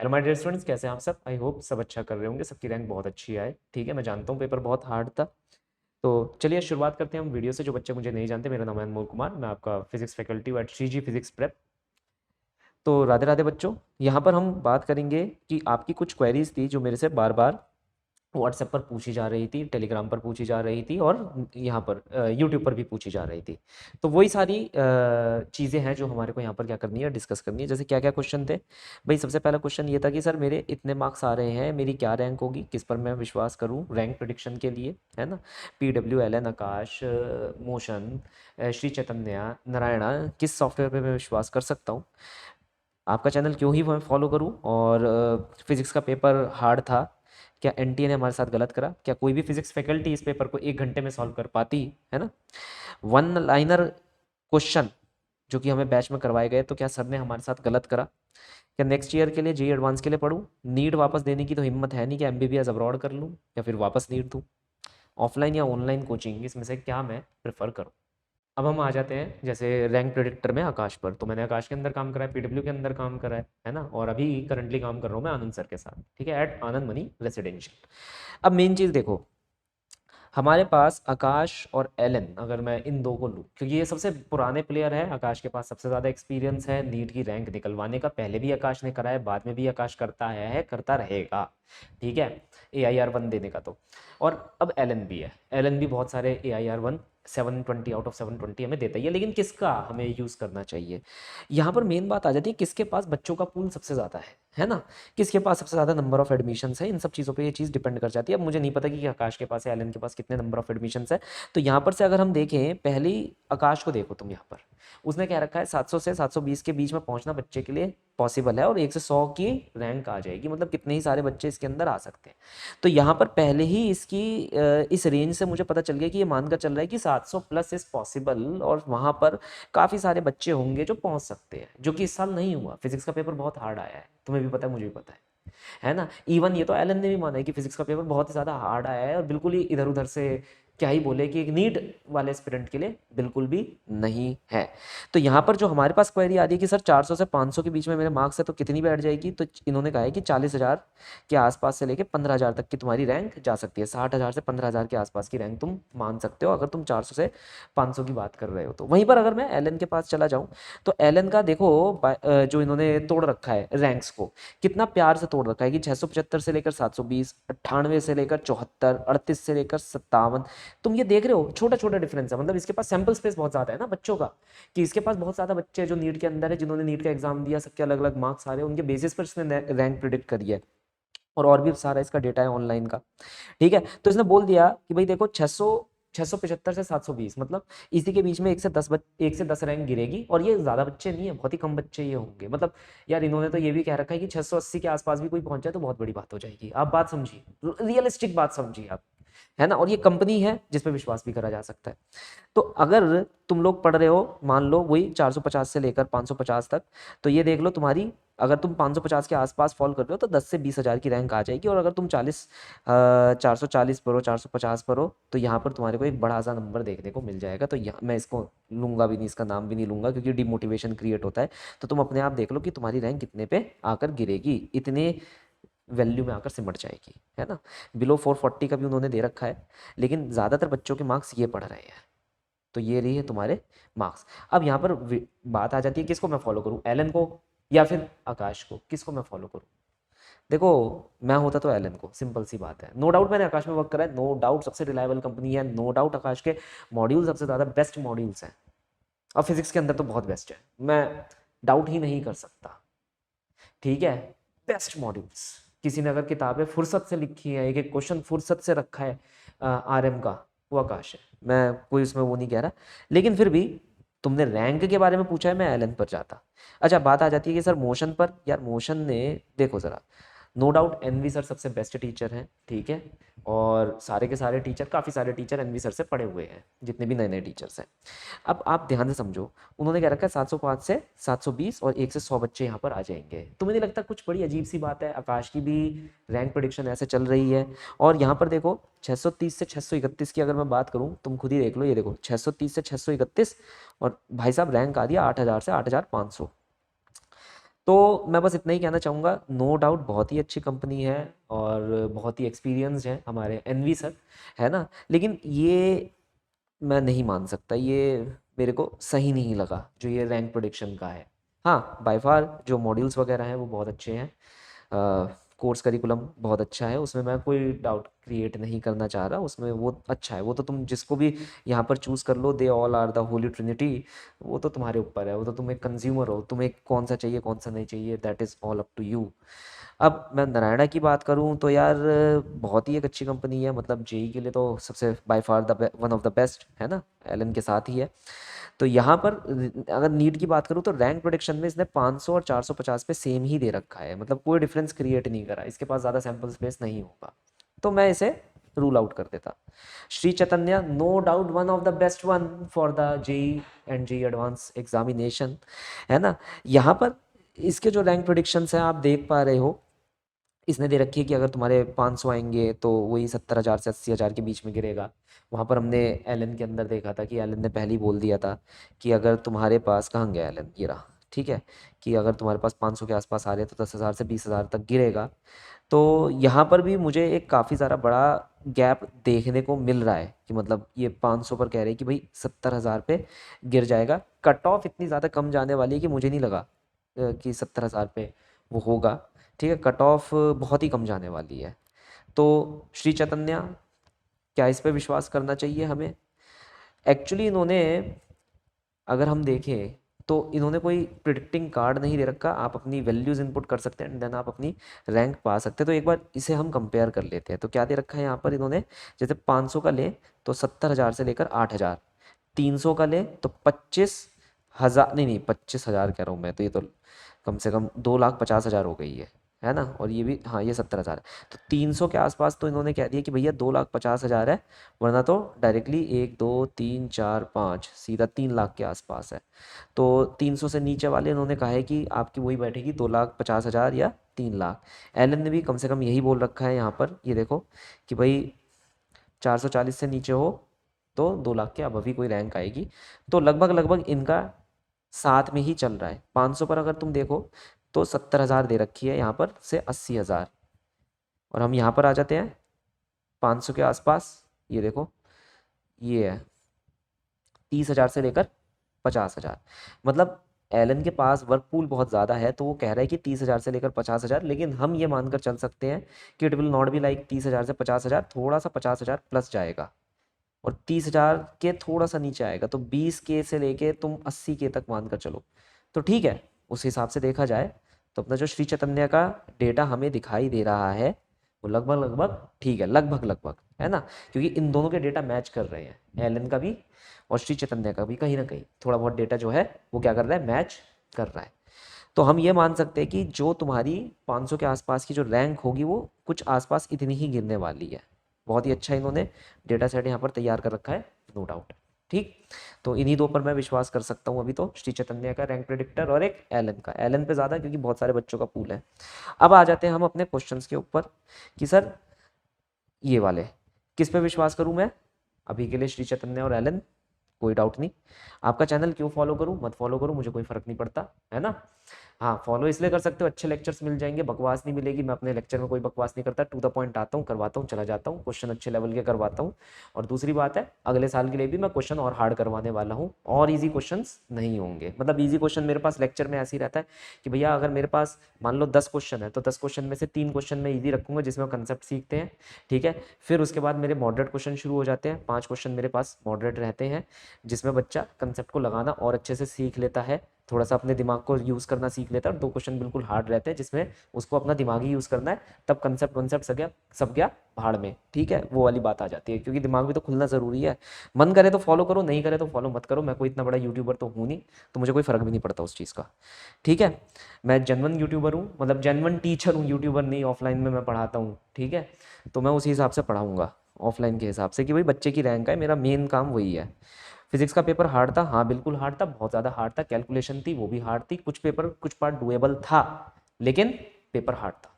Hello my dear students, कैसे हैं आप सब। आई होप सब अच्छा कर रहे होंगे, सबकी रैंक बहुत अच्छी आए। ठीक है, मैं जानता हूँ पेपर बहुत हार्ड था। तो चलिए शुरुआत करते हैं हम वीडियो से। जो बच्चे मुझे नहीं जानते, मेरा नाम है अनमोल कुमार, मैं आपका physics faculty at CG physics prep. तो राधे राधे बच्चों, यहाँ पर हम बात करेंगे कि आपकी कुछ क्वेरीज थी जो मेरे से बार बार व्हाट्सएप पर पूछी जा रही थी, टेलीग्राम पर पूछी जा रही थी और यहाँ पर यूट्यूब पर भी पूछी जा रही थी। तो वही सारी चीज़ें हैं जो हमारे को यहाँ पर क्या करनी है, डिस्कस करनी है। जैसे क्या क्या क्वेश्चन थे भाई। सबसे पहला क्वेश्चन ये था कि सर मेरे इतने मार्क्स आ रहे हैं, मेरी क्या रैंक होगी, किस पर मैं विश्वास करूँ रैंक प्रिडिक्शन के लिए, है ना। PWLN, आकाश, मोशन, श्री चैतन्य, नारायणा, किस सॉफ्टवेयर पे मैं विश्वास कर सकता हूँ, आपका चैनल क्यों ही मैं फॉलो करूं, और फिजिक्स का पेपर हार्ड था, क्या NTA ने हमारे साथ गलत करा, क्या कोई भी फिजिक्स फैकल्टी इस पेपर को 1 घंटे में सॉल्व कर पाती है ना। वन लाइनर क्वेश्चन जो कि हमें बैच में करवाए गए, तो क्या सर ने हमारे साथ गलत करा। क्या नेक्स्ट ईयर के लिए JEE एडवांस के लिए पढ़ूं, नीट वापस देने की तो हिम्मत है नहीं, कि MBBS अब्रॉड कर लूं या फिर वापस नीट दूं, ऑफलाइन या ऑनलाइन कोचिंग, इसमें से क्या मैं प्रेफर करूं। अब हम आ जाते हैं जैसे रैंक प्रेडिक्टर में आकाश पर। तो मैंने आकाश के अंदर काम करा है, PW के अंदर काम करा है ना। और अभी करंटली काम कर रहा हूँ मैं आनंद सर के साथ, ठीक है, एट आनंद मनी रेसिडेंशियल। अब मेन चीज़ देखो, हमारे पास आकाश और एलन, अगर मैं इन दो को लूँ, क्योंकि ये सबसे पुराने प्लेयर है, आकाश के पास सबसे ज़्यादा एक्सपीरियंस है नीट की रैंक निकलवाने का। पहले भी आकाश ने करा है, बाद में भी आकाश करता है, करता रहेगा, ठीक है, AIR 1 देने का। तो और अब एलन भी है, एलन भी बहुत सारे AIR 1 720 आउट ऑफ 720 हमें देता ही है। लेकिन किसका हमें यूज़ करना चाहिए, यहाँ पर मेन बात आ जाती है, किसके पास बच्चों का पूल सबसे ज़्यादा है ना, किसके पास सबसे ज़्यादा नंबर ऑफ एडमिशन्स है। इन सब चीज़ों पे ये चीज़ डिपेंड कर जाती है। अब मुझे नहीं पता कि आकाश के पास या एलन के पास कितने नंबर ऑफ एडमिशन्स है। तो यहाँ पर से अगर हम देखें, पहली आकाश को देखो तुम, यहाँ पर उसने क्या रखा है, 700 से 720 के बीच में पहुंचना बच्चे के लिए पॉसिबल है, और 1 से 100 की रैंक आ जाएगी, मतलब कितने ही सारे बच्चे इसके अंदर आ सकते हैं। तो यहाँ पर पहले ही इसकी इस रेंज से मुझे पता चल गया कि ये मानकर चल रहा है कि 700 प्लस इज पॉसिबल, और वहाँ पर काफ़ी सारे बच्चे होंगे जो पहुँच सकते हैं, जो कि इस साल नहीं हुआ। फिजिक्स का पेपर बहुत हार्ड आया है, तुम्हें भी पता है, मुझे भी पता है ना। इवन ये तो एलन ने भी माना है कि फिजिक्स का पेपर बहुत ही ज़्यादा हार्ड आया है, और बिल्कुल ही इधर उधर से क्या ही बोले कि एक नीट वाले एस्पिरेंट के लिए बिल्कुल भी नहीं है। तो यहाँ पर जो हमारे पास क्वेरी आ रही है कि सर 400 से 500 के बीच में मेरे मार्क्स है, तो कितनी बैठ जाएगी, तो इन्होंने कहा है कि 40,000 के आसपास से लेके 15,000 तक की तुम्हारी रैंक जा सकती है। 60,000 से 15,000 के आसपास की रैंक तुम मान सकते हो, अगर तुम 400 से 500 की बात कर रहे हो। तो वहीं पर अगर मैं एलन के पास चला जाऊँ, तो एलन का देखो जो इन्होंने तोड़ रखा है रैंक्स को, कितना प्यार से तोड़ रखा है कि 675 से लेकर 720, 98 से लेकर 74, 38 से लेकर 57। तुम ये देख रहे हो, छोटा छोटा डिफरेंस है। मतलब इसके पास सैंपल स्पेस बहुत ज्यादा है ना बच्चों का, कि इसके पास बहुत ज्यादा बच्चे हैं जो नीट के अंदर है, जिन्होंने नीट का एग्जाम दिया, सबके अलग अलग मार्क्स आ रहे हैं, उनके बेसिस पर इसने रैंक प्रिडिक्ट करी है। और भी सारा इसका डेटा है ऑनलाइन का, ठीक है। तो इसने बोल दिया कि भाई देखो, 675 से 720, मतलब इसी के बीच में 1 से 10 रैंक गिरेगी, और ये ज्यादा बच्चे नहीं है, बहुत ही कम बच्चे ये होंगे। मतलब यार, इन्होंने तो ये भी कह रखा है कि 680 के आसपास भी कोई पहुंच जाए तो बहुत बड़ी बात हो जाएगी। आप बात समझिए, रियलिस्टिक बात समझिए आप, है ना। और ये कंपनी है जिस पे विश्वास भी करा जा सकता है। तो अगर तुम लोग पढ़ रहे हो, मान लो वही 450 से लेकर 550 तक, तो ये देख लो तुम्हारी, अगर तुम 550 के आसपास फॉल कर रहे हो तो 10 से 20 हज़ार की रैंक आ जाएगी। और अगर तुम 440 पर हो, 450 पर हो, तो यहाँ पर तुम्हारे को एक बड़ा सा नंबर देखने को मिल जाएगा। तो यहाँ मैं इसको लूंगा भी नहीं, इसका नाम भी नहीं लूंगा, क्योंकि डिमोटिवेशन क्रिएट होता है। तो तुम अपने आप देख लो कि तुम्हारी रैंक कितने पे आकर गिरेगी, इतने वैल्यू में आकर सिमट जाएगी, है ना। बिलो 440 का भी उन्होंने दे रखा है, लेकिन ज़्यादातर बच्चों के मार्क्स ये पढ़ रहे हैं। तो ये रही है तुम्हारे मार्क्स। अब यहाँ पर बात आ जाती है, किसको मैं फॉलो करूँ, एलन को या फिर आकाश को, किसको मैं फॉलो करूँ। देखो, मैं होता तो एलन को, सिंपल सी बात है। नो डाउट मैंने आकाश में वर्क करा है, नो डाउट सबसे रिलायबल कंपनी है, नो डाउट आकाश के मॉड्यूल सबसे ज़्यादा बेस्ट मॉड्यूल्स हैं, और फिजिक्स के अंदर तो बहुत बेस्ट है, मैं डाउट ही नहीं कर सकता, ठीक है। बेस्ट मॉड्यूल्स, किसी ने अगर किताबें फुर्सत से लिखी है, एक एक क्वेश्चन फुर्सत से रखा है RM का, वो आकाश है। मैं कोई उसमें वो नहीं कह रहा, लेकिन फिर भी तुमने रैंक के बारे में पूछा है, मैं एलन पर जाता। अच्छा, बात आ जाती है कि सर मोशन पर। यार मोशन ने, देखो ज़रा, नो डाउट NV सर सबसे बेस्ट टीचर हैं, ठीक है। और सारे के सारे टीचर, काफ़ी सारे टीचर NV सर से पढ़े हुए हैं, जितने भी नए नए टीचर्स हैं। अब आप ध्यान से समझो, उन्होंने क्या रखा है, 705 से 720 और 1 से 100 बच्चे यहाँ पर आ जाएंगे। तुम्हें नहीं लगता कुछ बड़ी अजीब सी बात है, आकाश की भी रैंक प्रेडिक्शन ऐसे चल रही है। और यहाँ पर देखो, 630 से 631 की अगर मैं बात करूँ, तुम खुद ही देख लो, ये देखो 630 से 631, और भाई साहब रैंक आ दिया 8,000 से 8,500। तो मैं बस इतना ही कहना चाहूँगा, नो डाउट बहुत ही अच्छी कंपनी है और बहुत ही एक्सपीरियंस्ड है हमारे एनवी सर, है ना। लेकिन ये मैं नहीं मान सकता, ये मेरे को सही नहीं लगा जो ये रैंक प्रोडिक्शन का है। हाँ, बाय फार जो मॉड्यूल्स वगैरह हैं वो बहुत अच्छे हैं, कोर्स करिकुलम बहुत अच्छा है, उसमें मैं कोई डाउट क्रिएट नहीं करना चाह रहा, उसमें वो अच्छा है, वो तो तुम जिसको भी यहाँ पर चूज़ कर लो, they all are the holy trinity, वो तो तुम्हारे ऊपर है, वो तो तुम एक कंज्यूमर हो, तुम्हें कौन सा चाहिए कौन सा नहीं चाहिए, that is all up to you. अब मैं नारायणा की बात करूं तो यार बहुत ही एक अच्छी कंपनी है, मतलब जेई के लिए तो सबसे by far the one of the best है ना, एलन के साथ ही है। तो यहाँ पर अगर नीट की बात करूँ तो रैंक प्रोडिक्शन में इसने 500 और 450 पे सेम ही दे रखा है, मतलब कोई डिफरेंस क्रिएट नहीं करा, इसके पास ज़्यादा सैम्पल स्पेस नहीं होगा, तो मैं इसे रूल आउट कर देता। Shri Chaitanya no doubt one of the best one for the JEE and JEE advance examination, है ना। यहाँ पर इसके जो रैंक प्रोडिक्शंस हैं आप देख पा रहे हो, इसने दे रखी है कि अगर तुम्हारे 500 आएंगे तो वही 70,000 से 80,000 के बीच में गिरेगा। वहाँ पर हमने एलन के अंदर देखा था कि एलन ने पहले ही बोल दिया था कि अगर तुम्हारे पास, कहाँ गया एलन, ये रहा, ठीक है, कि अगर तुम्हारे पास 500 के आसपास आ रहे हैं तो 10,000 से 20,000 तक गिरेगा। तो यहाँ पर भी मुझे एक काफ़ी सारा बड़ा गैप देखने को मिल रहा है कि मतलब ये 500 पर कह रहे हैं कि भाई 70,000 पे गिर जाएगा। कट ऑफ इतनी ज़्यादा कम जाने वाली है कि मुझे नहीं लगा कि 70,000 पे वो होगा, ठीक है, कट ऑफ बहुत ही कम जाने वाली है। तो श्री चैतन्य, क्या इस पे विश्वास करना चाहिए हमें? एक्चुअली इन्होंने, अगर हम देखें तो इन्होंने कोई प्रिडिक्टिंग कार्ड नहीं दे रखा, आप अपनी वैल्यूज़ इनपुट कर सकते हैं एंड देन आप अपनी रैंक पा सकते हैं। तो एक बार इसे हम कंपेयर कर लेते हैं, तो क्या दे रखा है यहाँ पर इन्होंने, जैसे 500 का लें तो 70,000 से लेकर 8,000, 300 का लें तो 25,000, नहीं नहीं 25,000 कह रहा हूँ मैं, तो ये तो कम से कम 2,50,000 हो गई है ना, और ये भी, हाँ ये 70,000 है, तो 300 के आसपास तो इन्होंने कह दिया कि भैया 2,50,000 है, वरना तो डायरेक्टली 1 2 3 4 5 सीधा 3 लाख के आसपास है। तो 300 से नीचे वाले इन्होंने कहा है कि आपकी वही बैठेगी 2,50,000 या 3 लाख। एलन ने भी कम से कम यही बोल रखा है यहाँ पर, ये देखो कि भाई 440 से नीचे हो तो 2 लाख के अबव ही कोई रैंक आएगी। तो लगभग लगभग इनका साथ में ही चल रहा है। 500 पर अगर तुम देखो तो 70,000 दे रखी है यहाँ पर से 80,000, और हम यहाँ पर आ जाते हैं 500 के आसपास, ये देखो ये है 30,000 से लेकर 50,000, मतलब एलन के पास वर्क पूल बहुत ज़्यादा है, तो वो कह रहा है कि 30,000 से लेकर 50,000, लेकिन हम ये मानकर चल सकते हैं कि it will not be like 30,000 से 50,000, थोड़ा सा 50,000 प्लस जाएगा और 30,000 के थोड़ा सा नीचे आएगा, तो 20K से लेके तुम 80K तक मान कर चलो, तो ठीक है। उस हिसाब से देखा जाए तो अपना जो श्री चैतन्य का डेटा हमें दिखाई दे रहा है वो लगभग लगभग ठीक है, लगभग लगभग, है ना, क्योंकि इन दोनों के डेटा मैच कर रहे हैं, एलन का भी और श्री चैतन्य का भी कहीं ना कहीं थोड़ा बहुत डेटा जो है वो क्या कर रहा है, मैच कर रहा है। तो हम ये मान सकते हैं कि जो तुम्हारी 500 के आसपास की जो रैंक होगी वो कुछ आसपास इतनी ही गिरने वाली है। बहुत ही अच्छा इन्होंने डेटा सेट यहाँ पर तैयार कर रखा है, नो डाउट। ठीक, तो इन्हीं दो पर मैं विश्वास कर सकता हूँ अभी तो, श्री चैतन्य का रैंक प्रेडिक्टर और एक एलन का, एलन पे ज़्यादा क्योंकि बहुत सारे बच्चों का पूल है। अब आ जाते हैं हम अपने क्वेश्चंस के ऊपर कि सर ये वाले किस पे विश्वास करूँ मैं? अभी के लिए श्री चैतन्य और एलन, कोई डाउट नहीं। आपका चैनल क्यों फॉलो करूँ मत फॉलो करूँ मुझे कोई फर्क नहीं पड़ता, है ना। हाँ, फॉलो इसलिए कर सकते हो, अच्छे लेक्चर्स मिल जाएंगे, बकवास नहीं मिलेगी, मैं अपने लेक्चर में कोई बकवास नहीं करता, टू द पॉइंट आता हूँ, करवाता हूँ, चला जाता हूँ, क्वेश्चन अच्छे लेवल के करवाता हूँ। और दूसरी बात है, अगले साल के लिए भी मैं क्वेश्चन और हार्ड करवाने वाला हूँ, और ईजी क्वेश्चंस नहीं होंगे, मतलब ईजी क्वेश्चन मेरे पास लेक्चर में ऐसे ही रहता है कि भैया अगर मेरे पास मान लो 10 क्वेश्चन है तो 10 क्वेश्चन में से 3 क्वेश्चन मैं ईजी रखूंगा जिसमें कंसेप्ट सीखते हैं, ठीक है। फिर उसके बाद मेरे मॉडरेट क्वेश्चन शुरू हो जाते हैं, 5 क्वेश्चन मेरे पास मॉडरेट रहते हैं जिसमें बच्चा कंसेप्ट को लगाना और अच्छे से सीख लेता है, थोड़ा सा अपने दिमाग को यूज़ करना सीख लेता है, और 2 क्वेश्चन बिल्कुल हार्ड रहते हैं जिसमें उसको अपना दिमाग ही यूज़ करना है, तब कंसेप्ट वंसेप्ट सब गया भाड़ में, ठीक है, वो वाली बात आ जाती है, क्योंकि दिमाग भी तो खुलना ज़रूरी है। मन करे तो फॉलो करो, नहीं करे तो फॉलो मत करो, मैं कोई इतना बड़ा यूट्यूबर तो हूँ नहीं, तो मुझे कोई फ़र्क भी नहीं पड़ता उस चीज़ का, ठीक है। मैं जेन्युइन यूट्यूबर हूँ, मतलब जेन्युइन टीचर हूँ, यूट्यूबर नहीं, ऑफलाइन में मैं पढ़ाता हूँ, ठीक है। तो मैं उसी हिसाब से पढ़ाऊँगा, ऑफलाइन के हिसाब से कि भाई बच्चे की रैंक है, मेरा मेन काम वही है। फिजिक्स का पेपर हार्ड था, हाँ बिल्कुल हार्ड था, बहुत ज़्यादा हार्ड था, कैलकुलेशन थी वो भी हार्ड थी, कुछ पेपर कुछ पार्ट डुएबल था, लेकिन पेपर हार्ड था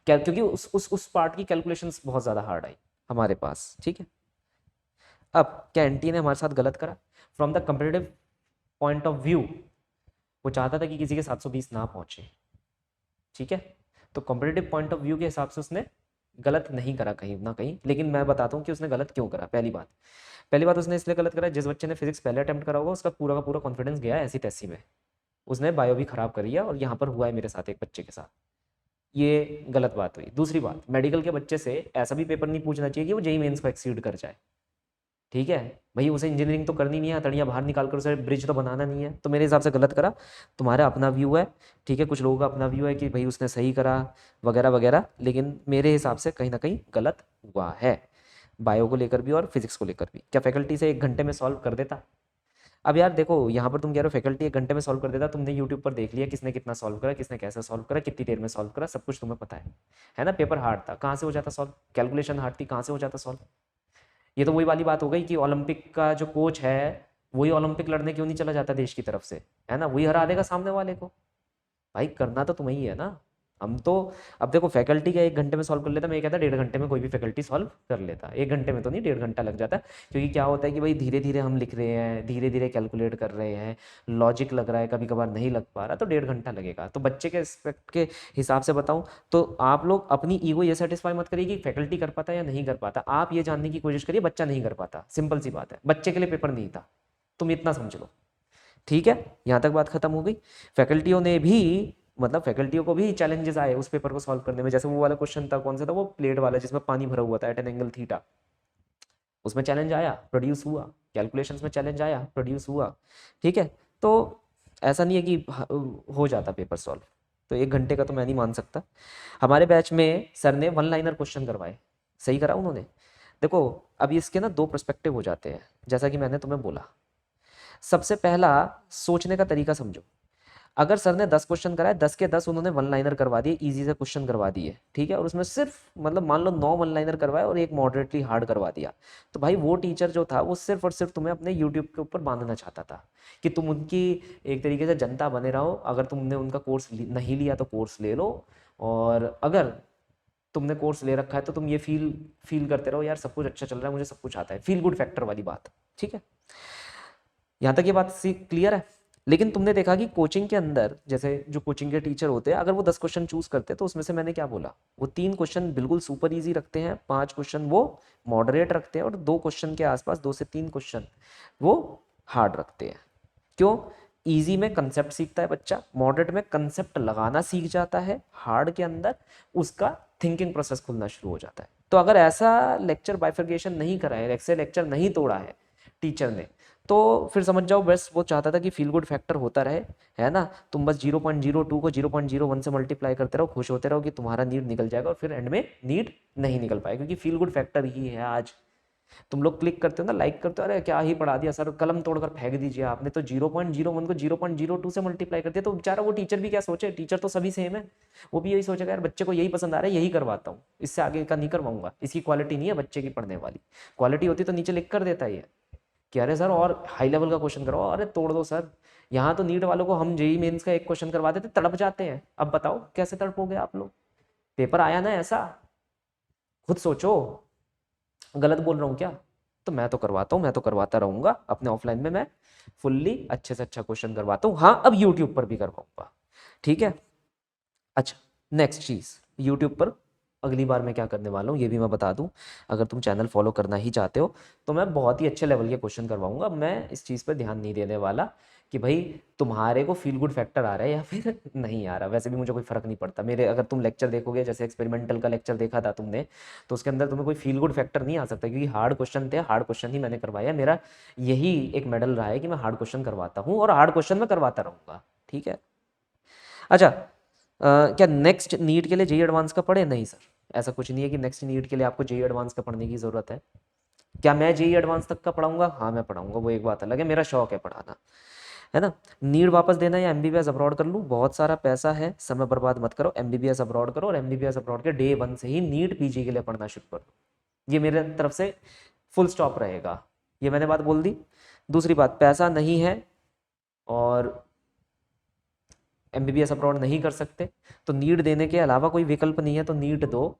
क्या, क्योंकि उस पार्ट की कैलकुलेशंस बहुत ज़्यादा हार्ड आई हमारे पास, ठीक है। अब क्या एनटीए ने हमारे साथ गलत करा? From the competitive point of view, वो चाहता था कि किसी के 720 ना पहुंचे, ठीक है। तो कॉम्पिटिटिव पॉइंट ऑफ व्यू के हिसाब से उसने गलत नहीं करा कहीं ना कहीं, लेकिन मैं बताता हूँ कि उसने गलत क्यों करा। पहली बात उसने इसलिए गलत करा, जिस बच्चे ने फिजिक्स पहले अटेम्प्ट करा होगा उसका पूरा का पूरा कॉन्फिडेंस गया ऐसी तैसी में, उसने बायो भी खराब करी है, और यहाँ पर हुआ है मेरे साथ एक बच्चे के साथ, ये गलत बात हुई। दूसरी बात, मेडिकल के बच्चे से ऐसा भी पेपर नहीं पूछना चाहिए कि वो जेईई मेंस को एक्सीड कर जाए, ठीक है। भाई उसे इंजीनियरिंग तो करनी नहीं है, तड़ियाँ बाहर निकाल कर उसे ब्रिज तो बनाना नहीं है, तो मेरे हिसाब से गलत करा। तुम्हारा अपना व्यू है, ठीक है, कुछ लोगों का अपना व्यू है कि भाई उसने सही करा वगैरह वगैरह, लेकिन मेरे हिसाब से कहीं ना कहीं गलत हुआ है, बायो को लेकर भी और फिजिक्स को लेकर भी। क्या फैकल्टी से 1 घंटे में सॉल्व कर देता? अब यार देखो, यहाँ पर तुम कह रहे हो फैकल्टी 1 घंटे में सॉल्व कर देता, तुमने यूट्यूब पर देख लिया किसने कितना सॉल्व करा, किसने कैसे सॉल्व करा, कितनी देर में सॉल्व करा, सब कुछ तुम्हें पता है ना। पेपर हार्ड था, कहाँ से हो जाता सॉल्व? कैलकुलेशन हार्ड थी, कहाँ से हो जाता सॉल्व? ये तो वही वाली बात हो गई कि ओलंपिक का जो कोच है वही ओलंपिक लड़ने क्यों नहीं चला जाता देश की तरफ से, है ना, वही हरा देगा सामने वाले को। भाई करना तो तुम्हें ही है ना। हम तो, अब देखो फैकल्टी का 1 घंटे में सॉल्व कर लेता, मैं ये कहता 1.5 घंटे में कोई भी फैकल्टी सॉल्व कर लेता, 1 घंटे में तो नहीं, 1.5 घंटा लग जाता। क्योंकि क्या होता है कि भाई धीरे धीरे हम लिख रहे हैं, धीरे धीरे कैलकुलेट कर रहे हैं, लॉजिक लग रहा है, कभी कभार नहीं लग पा रहा, तो 1.5 घंटा लगेगा। तो बच्चे के एक्सपेक्ट के हिसाब से बताऊं तो आप लोग अपनी ईगो ये सेटिस्फाई मत करिए कि फैकल्टी कर पाता या नहीं कर पाता, आप ये जानने की कोशिश करिए बच्चा नहीं कर पाता, सिंपल सी बात है, बच्चे के लिए पेपर नहीं था, तुम इतना समझ लो, ठीक है। यहाँ तक बात खत्म हो गई। फैकल्टियों ने भी, मतलब फैकल्टियों को भी चैलेंजेस आए उस पेपर को सॉल्व करने में, जैसे वो वाला क्वेश्चन था, कौन सा था वो, प्लेट वाला जिसमें पानी भरा हुआ था एट एन एंगल थीटा, उसमें चैलेंज आया, प्रोड्यूस हुआ। कैलकुलेशंस में चैलेंज आया, प्रोड्यूस हुआ, ठीक है। तो ऐसा नहीं है कि हो जाता पेपर सॉल्व, तो 1 घंटे का तो मैं नहीं मान सकता। हमारे बैच में सर ने 1 लाइनर क्वेश्चन करवाए, सही करा उन्होंने। देखो अब इसके ना 2 पर्सपेक्टिव हो जाते हैं, जैसा कि मैंने तुम्हें बोला। सबसे पहला, सोचने का तरीका समझो। अगर सर ने 10 क्वेश्चन कराए, 10 के 10 उन्होंने 1 लाइनर करवा दिए, इजी से क्वेश्चन करवा दिए, ठीक है, और उसमें सिर्फ मतलब मान लो 9 1 लाइनर करवाए और एक मॉडरेटली हार्ड करवा दिया, तो भाई वो टीचर जो था वो सिर्फ और सिर्फ तुम्हें अपने यूट्यूब के ऊपर बांधना चाहता था कि तुम उनकी एक तरीके से जनता बने रहो। अगर तुमने उनका कोर्स नहीं लिया तो कोर्स ले लो, और अगर तुमने कोर्स ले रखा है तो तुम ये फील करते रहो यार सब कुछ अच्छा चल रहा है, मुझे सब कुछ आता है, फील गुड फैक्टर वाली बात, ठीक है। यहाँ तक ये बात क्लियर है। लेकिन तुमने देखा कि कोचिंग के अंदर, जैसे जो कोचिंग के टीचर होते हैं, अगर वो 10 क्वेश्चन चूज करते तो उसमें से मैंने क्या बोला, वो 3 क्वेश्चन बिल्कुल सुपर इजी रखते हैं, 5 क्वेश्चन वो मॉडरेट रखते हैं, और 2 क्वेश्चन के आसपास, 2 से 3 क्वेश्चन वो हार्ड रखते हैं। क्यों? इजी में कंसेप्ट सीखता है बच्चा, मॉडरेट में कंसेप्ट लगाना सीख जाता है, हार्ड के अंदर उसका थिंकिंग प्रोसेस खुलना शुरू हो जाता है। तो अगर ऐसा लेक्चर बाइफर्केशन नहीं करा है, ऐसे लेक्चर नहीं तोड़ा है टीचर ने, तो फिर समझ जाओ बस वो चाहता था कि फील गुड फैक्टर होता रहे, है ना। तुम बस 0.02 को 0.01 से मल्टीप्लाई करते रहो, खुश होते रहो कि तुम्हारा नीड निकल जाएगा, और फिर एंड में नीड नहीं निकल पाएगा, क्योंकि फील गुड फैक्टर ही है। आज तुम लोग क्लिक करते हो ना, लाइक करते हो, अरे क्या ही पढ़ा दिया सर, कलम तोड़कर फेंक दीजिए आपने, तो 0.01 को 0.02 से मल्टीप्लाई कर दिया, तो बेचारा वो टीचर भी क्या सोचे, टीचर तो सभी सेम है, वो भी यही सोचेगा यार बच्चे को यही पसंद आ रहा है, यही करवाता हूँ, इससे आगे का नहीं करवाऊंगा, इसकी क्वालिटी नहीं है बच्चे की पढ़ने वाली। क्वालिटी होती तो नीचे लिख कर देता है कि अरे सर और हाई लेवल का क्वेश्चन करवाओ, अरे तोड़ दो सर। यहाँ तो नीट वालों को हम जेई मेंस का एक क्वेश्चन करवा देते तड़प जाते हैं। अब बताओ कैसे तड़पोगे आप लोग? पेपर आया ना ऐसा, खुद सोचो, गलत बोल रहा हूँ क्या? तो मैं तो करवाता हूँ, मैं तो करवाता रहूंगा अपने ऑफलाइन में, मैं फुल्ली अच्छे से अच्छा क्वेश्चन करवाता हूँ। हाँ अब यूट्यूब पर भी करवाऊंगा, ठीक है। अच्छा, नेक्स्ट चीज, यूट्यूब पर अगली बार मैं क्या करने वाला हूँ ये भी मैं बता दूं। अगर तुम चैनल फॉलो करना ही चाहते हो तो मैं बहुत ही अच्छे लेवल के क्वेश्चन करवाऊंगा। मैं इस चीज़ पर ध्यान नहीं देने वाला कि भाई तुम्हारे को फील गुड फैक्टर आ रहा है या फिर नहीं आ रहा, वैसे भी मुझे कोई फर्क नहीं पड़ता। मेरे अगर तुम लेक्चर देखोगे, जैसे एक्सपेरिमेंटल का लेक्चर देखा था तुमने, तो उसके अंदर तुम्हें कोई फील गुड फैक्टर नहीं आ सकता, क्योंकि हार्ड क्वेश्चन थे, हार्ड क्वेश्चन ही मैंने करवाया। मेरा यही एक मेडल रहा है कि मैं हार्ड क्वेश्चन करवाता हूँ, और हार्ड क्वेश्चन मैं करवाता रहूंगा, ठीक है। अच्छा, क्या नेक्स्ट नीट के लिए जेई एडवांस का पढ़े? नहीं सर, ऐसा कुछ नहीं है कि नेक्स्ट नीट के लिए आपको जेई एडवांस का पढ़ने की ज़रूरत है। क्या मैं जेई एडवांस तक का पढ़ाऊंगा? हाँ मैं पढ़ाऊंगा, वो एक बात अलग है, मेरा शौक है पढ़ाना, है ना। नीट वापस देना या एमबीबीएस अब्रॉड कर लूँ? बहुत सारा पैसा है, समय बर्बाद मत करो, एमबीबीएस अब्रॉड करो, और एमबीबीएस अब्रॉड के डे 1 से ही नीट पीजी के लिए पढ़ना शुरू करो। ये मेरे तरफ से फुल स्टॉप रहेगा, ये मैंने बात बोल दी। दूसरी बात, पैसा नहीं है और एमबीबीएस अब्रॉड नहीं कर सकते, तो नीट देने के अलावा कोई विकल्प नहीं है, तो नीट दो।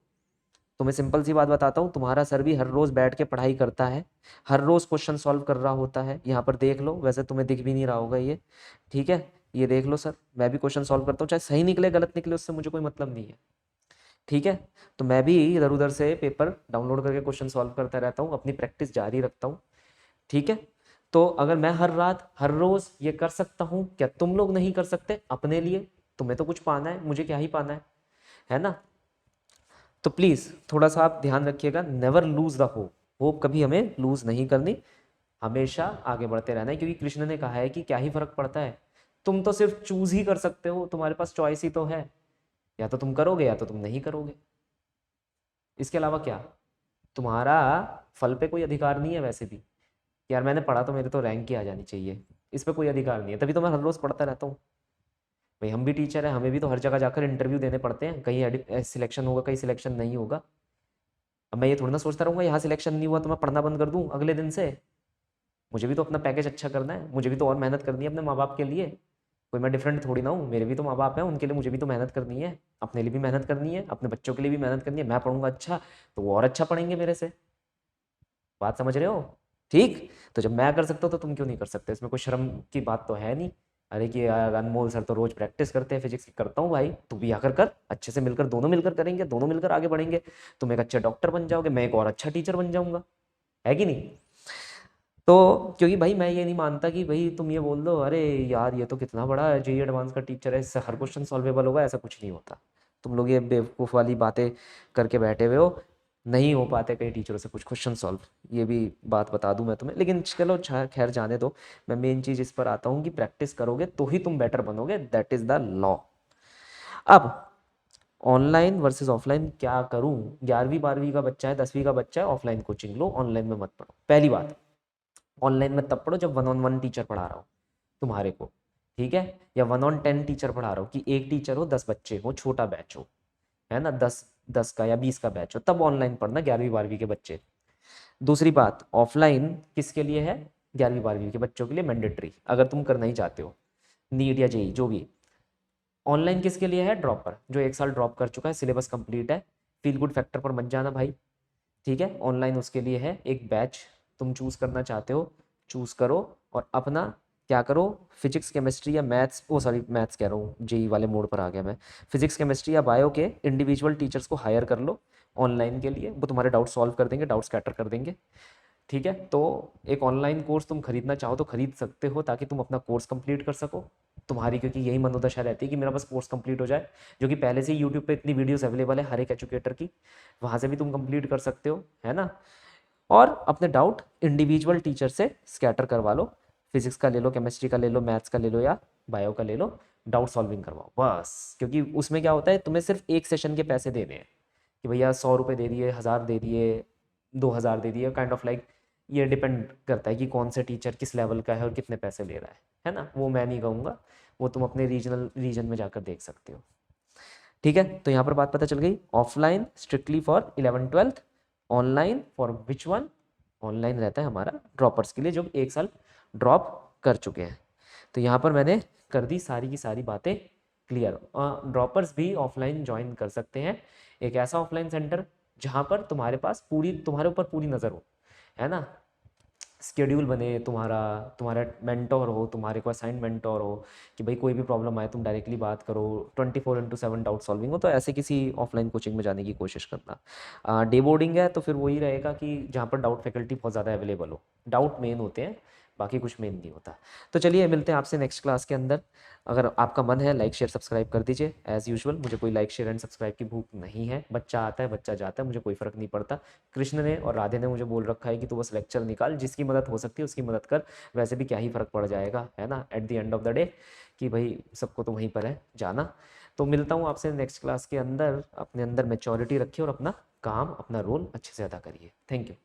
तुम्हें सिंपल सी बात बताता हूँ, तुम्हारा सर भी हर रोज बैठ के पढ़ाई करता है, हर रोज क्वेश्चन सॉल्व कर रहा होता है, यहाँ पर देख लो, वैसे तुम्हें दिख भी नहीं रहा होगा ये, ठीक है। ये देख लो सर, मैं भी क्वेश्चन सॉल्व करता हूँ, चाहे सही निकले गलत निकले उससे मुझे कोई मतलब नहीं है, ठीक है। तो मैं भी इधर उधर से पेपर डाउनलोड करके क्वेश्चन सॉल्व करता रहता हूँ, अपनी प्रैक्टिस जारी रखता हूँ, ठीक है। तो अगर मैं हर रात हर रोज ये कर सकता हूँ, क्या तुम लोग नहीं कर सकते अपने लिए? तुम्हें तो कुछ पाना है, मुझे क्या ही पाना है ना। तो प्लीज थोड़ा सा आप ध्यान रखिएगा, never lose the hope, hope कभी हमें लूज नहीं करनी, हमेशा आगे बढ़ते रहना है, क्योंकि कृष्ण ने कहा है कि क्या ही फर्क पड़ता है, तुम तो सिर्फ चूज ही कर सकते हो, तुम्हारे पास चॉइस ही तो है, या तो तुम करोगे या तो तुम नहीं करोगे, इसके अलावा क्या? तुम्हारा फल पे कोई अधिकार नहीं है वैसे भी, यार मैंने पढ़ा तो मेरे तो रैंक ही आ जानी चाहिए, इस पे कोई अधिकार नहीं है, तभी तो मैं हर रोज पढ़ता रहता हूँ। भाई हम भी टीचर हैं, हमें भी तो हर जगह जाकर इंटरव्यू देने पड़ते हैं, कहीं सिलेक्शन होगा कहीं सिलेक्शन नहीं होगा। अब मैं ये थोड़ी ना सोचता रहूंगा यहाँ सिलेक्शन नहीं हुआ तो मैं पढ़ना बंद कर दूं अगले दिन से, मुझे भी तो अपना पैकेज अच्छा करना है, मुझे भी तो और मेहनत करनी है अपने माँ बाप के लिए, कोई मैं डिफरेंट थोड़ी ना हूँ, मेरे भी तो माँ बाप हैं, उनके लिए मुझे भी तो मेहनत करनी है, अपने लिए भी मेहनत करनी है, अपने बच्चों के लिए भी मेहनत करनी है, मैं पढ़ूंगा अच्छा तो वो और अच्छा पढ़ेंगे मेरे से, बात समझ रहे हो? ठीक। तो जब मैं कर सकता हूँ तो तुम क्यों नहीं कर सकते, इसमें कोई शर्म की बात तो है नहीं। अरे कि यार अनमोल सर तो रोज प्रैक्टिस करते हैं फिजिक्स की, करता हूँ भाई, तू भी आकर कर, अच्छे से मिलकर दोनों मिलकर करेंगे, दोनों मिलकर आगे बढ़ेंगे, तुम एक अच्छा डॉक्टर बन जाओगे, मैं एक और अच्छा टीचर बन जाऊंगा, है कि नहीं? तो क्योंकि भाई मैं ये नहीं मानता कि भाई तुम ये बोल दो अरे यार ये तो कितना बड़ा जेई एडवांस का टीचर है, इससे हर क्वेश्चन सॉल्वेबल होगा, ऐसा कुछ नहीं होता। तुम लोग ये बेवकूफ़ वाली बातें करके बैठे हुए हो, नहीं हो पाते कई टीचरों से कुछ क्वेश्चन सॉल्व, ये भी बात बता दूं मैं तुम्हें, लेकिन चलो खैर जाने दो। मैं मेन चीज़ इस पर आता हूँ कि प्रैक्टिस करोगे तो ही तुम बेटर बनोगे, दैट इज़ द लॉ। अब ऑनलाइन वर्सेस ऑफलाइन क्या करूं? 11वीं 12वीं का बच्चा है, 10वीं का बच्चा है, ऑफलाइन कोचिंग लो, ऑनलाइन में मत पढ़ो। पहली बात, ऑनलाइन में तब पढ़ो जब 1-on-1 टीचर पढ़ा रहा हो तुम्हारे को, ठीक है, या 1-on-10 टीचर पढ़ा रहा हो, कि एक टीचर हो 10 बच्चे हो, छोटा बैच हो, है ना, 10 का या 20 का बैच हो, तब ऑनलाइन पढ़ना 11वीं 12वीं के बच्चे। दूसरी बात, ऑफलाइन किसके लिए है? 11वीं 12वीं के बच्चों के लिए मैंडेटरी, अगर तुम करना ही चाहते हो, नीट या जेई जो भी। ऑनलाइन किसके लिए है? ड्रॉपर, जो 1 साल ड्रॉप कर चुका है, सिलेबस कंप्लीट है, फील गुड फैक्टर पर मत जाना भाई, ठीक है, ऑनलाइन उसके लिए है। एक बैच तुम चूज करना चाहते हो, चूज करो, और अपना क्या करो, फिजिक्स केमिस्ट्री या मैथ्स, ओ सॉरी मैथ्स कह रहा हूँ, जेई वाले मोड पर आ गया मैं, फिजिक्स केमिस्ट्री या बायो के इंडिविजुअल टीचर्स को हायर कर लो ऑनलाइन के लिए, वो तुम्हारे डाउट सॉल्व कर देंगे, डाउट स्कैटर कर देंगे, ठीक है। तो एक ऑनलाइन कोर्स तुम खरीदना चाहो तो खरीद सकते हो, ताकि तुम अपना कोर्स कंप्लीट कर सको, तुम्हारी क्योंकि यही मनोदशा रहती है कि मेरा बस कोर्स कंप्लीट हो जाए, जो कि पहले से ही यूट्यूब पे इतनी वीडियोस अवेलेबल है हर एक एजुकेटर की, वहाँ से भी तुम कंप्लीट कर सकते हो, है ना। और अपने डाउट इंडिविजुअल टीचर से स्कैटर करवा लो, फिजिक्स का ले लो, केमिस्ट्री का ले लो, मैथ्स का ले लो या बायो का ले लो, डाउट सॉल्विंग करवाओ बस, क्योंकि उसमें क्या होता है, तुम्हें सिर्फ एक सेशन के पैसे देने हैं, कि भैया 100 रुपये दे दिए, 1000 दे दिए, 2000 दे दिए, काइंड ऑफ लाइक, ये डिपेंड करता है कि कौन से टीचर किस लेवल का है और कितने पैसे ले रहा है ना, वो मैं नहीं कहूँगा, वो तुम अपने रीजन में जाकर देख सकते हो, ठीक है। तो यहाँ पर बात पता चल गई, offline strictly for 11th 12th, online for which one? Online रहता है हमारा ड्रॉपर्स के लिए जो 1 साल ड्रॉप कर चुके हैं। तो यहाँ पर मैंने कर दी सारी की सारी बातें क्लियर। ड्रॉपर्स भी ऑफलाइन ज्वाइन कर सकते हैं, एक ऐसा ऑफलाइन सेंटर जहाँ पर तुम्हारे पास पूरी, तुम्हारे ऊपर पूरी नज़र हो, है ना, स्केड्यूल बने तुम्हारा, तुम्हारा मेंटोर हो, तुम्हारे को असाइंड मेंटोर हो, कि भाई कोई भी प्रॉब्लम आए तुम डायरेक्टली बात करो, 24/7 डाउट सॉल्विंग हो, तो ऐसे किसी ऑफलाइन कोचिंग में जाने की कोशिश करना। डे बोर्डिंग है तो फिर वही रहेगा कि जहाँ पर डाउट फैकल्टी बहुत ज़्यादा अवेलेबल हो, डाउट मेन होते हैं, बाकी कुछ मेन नहीं होता। तो चलिए मिलते हैं आपसे नेक्स्ट क्लास के अंदर। अगर आपका मन है लाइक शेयर सब्सक्राइब कर दीजिए, एज़ यूजुअल मुझे कोई लाइक शेयर एंड सब्सक्राइब की भूख नहीं है, बच्चा आता है बच्चा जाता है, मुझे कोई फ़र्क नहीं पड़ता। कृष्ण ने और राधे ने मुझे बोल रखा है कि तू बस लेक्चर निकाल, जिसकी मदद हो सकती है उसकी मदद कर, वैसे भी क्या ही फ़र्क पड़ जाएगा, है ना, at the end of the day, कि भाई सबको तो वहीं पर है जाना। तो मिलता हूँ आपसे नेक्स्ट क्लास के अंदर, अपने अंदर मेच्योरिटी रखिए और अपना काम अपना रोल अच्छे से अदा करिए। Thank you.